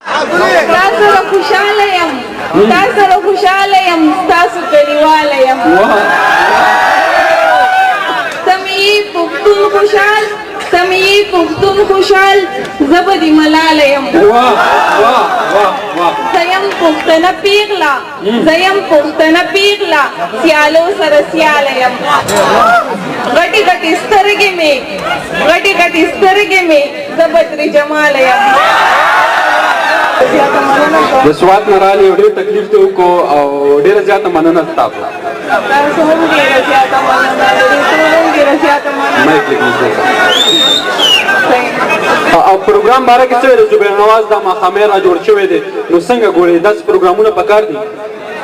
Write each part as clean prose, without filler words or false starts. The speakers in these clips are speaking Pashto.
تاسو خوشاله يم تاسو خوشاله يم تاسو کلیواله يم سمي پختون خوشال سمي پختون خوشال زبدي ملاله يم واه واه واه واه زیم پختنه پیغلا زیم پختنه پیغلا سیالو سر سیاله يم غټي غټي سترګې می زبدري جماله يم د سوات نه رالی ډېر تکلیف ته وکړو او ډېره زیاته مننه ستاسو تاسو هم ډېره زیاته مننه او پروګرام باره کې څه ویل زبیر نواز دا ماښامې را جوړ شوی دی نو څنګه ګورې داسې پروګرامونه پکار دي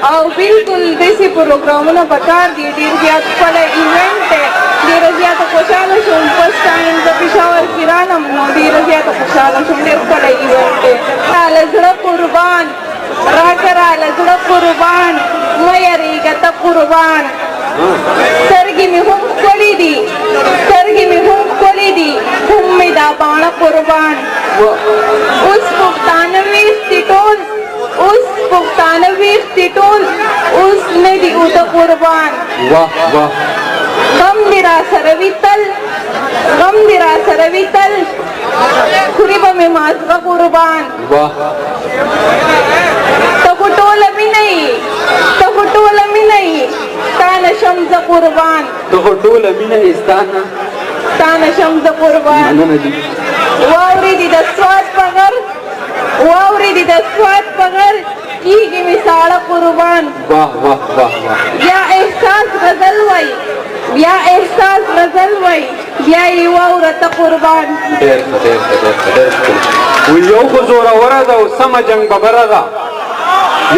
او بالکل داسې پروګرامونه پکار دي ډېر زیات ښکلی ایونټ دی ډېره زیاته خوشحاله شوم فسټ ټایم زه پېښور کې رالم نو ډېره زیاته خوشحاله شوم ډېر ښکلی ایونټ دی راله زړه قربان راکه راله زړه قربان مه یېرېږه ته قربان سترګې مې هم ښکلې دي هم مې دا باڼه قربان اوس پښتانه ویښتې ټول اوس نه دي اوته قربان غم دې راسره وي تل خوري به مې مازغه قربان ته خو ټوله مینه یې تا نه شم زه قربان تا نه شم زه قربان واورې دي د سوات په غر کېږي مې ساړه قربان بیا احساس غزل وای بیا یې واوره ته قربان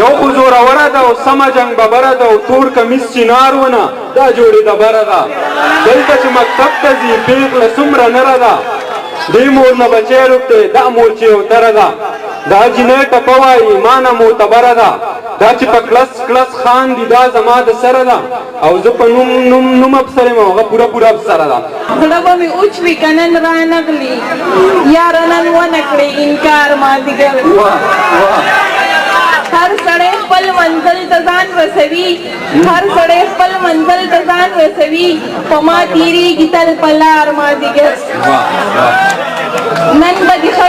یو خو زوروره ده او سمه جنګ ببره ده او تور کمیس چینار ونه دا جوړې دبره ده دلته چې مکتب ته ځي پیغله څومره نره ده دې مور نه بچی روک دی دا مور چې اوتره ده دا جنۍ ټپه وایي ما نه معتبره ده دا چې په کلس خاندي دا زما د سره ده او زه په نوم افسر یم هغه پوره افسره ده زړه به مې اوچ وي که نن رانغلي یاره نن ونه کړې انکار مازدیګر هر سړی خپل منزل ته ځان رسوي په ما تېرېږي تل په لار مازدیګر نن به دې ښه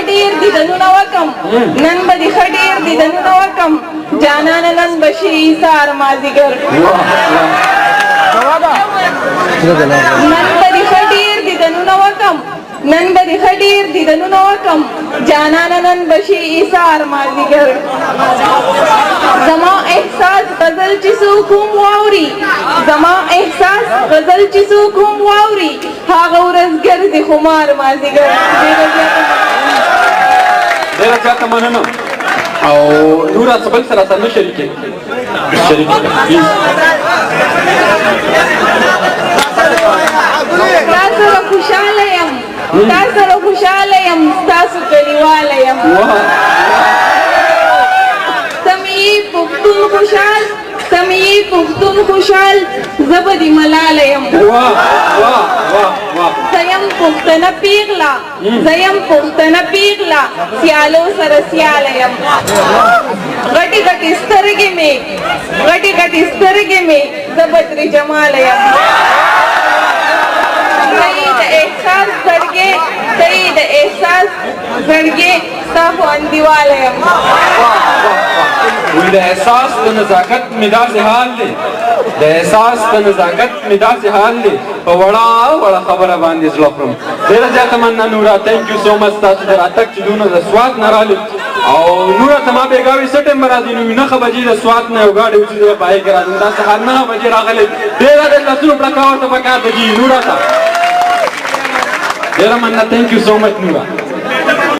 ډېر دیدنونه وکم جانانه نن به شي ایثار مازدیګر نن به دې ښه ډېر دیدنونه وکم جانانه نن به شي ایثار مازدیګر زما احساس غزل چې څوک هم واوري هغه ورځ ګرځي خمار مازدیګر ډېره زیاته مننه او نوره څه بل سره نه شریکې تاسو خوشاله يم تاسو کلیواله يم سمي پختون خوشال زبدي ملاله يم زیم پختنه پیغلا سیالو سر سیاله يم غټي غټي سترګې می زبدري جماله يم د احساس زړګې ستا خو اندیواله یم د احساس د نزاکت مې داسې حال دی په وړه خبره باندې زړه خورم ډېره زیاته مننه نوره تھینک یو سو مچ تاسو د راتګ چې دونه د سوات نه رالې او نوره ته ما بېګاوې څه ټایم به راځي نو 9 بجې د سوات نه یو ګاډی و چې زه په هغې کې راځم دا سهار 9 بجې راغلی ډېره د لاسونو پړکه ورته پکار ده جي نوره ته ډېره مننه تھینک یو سو مچ نوره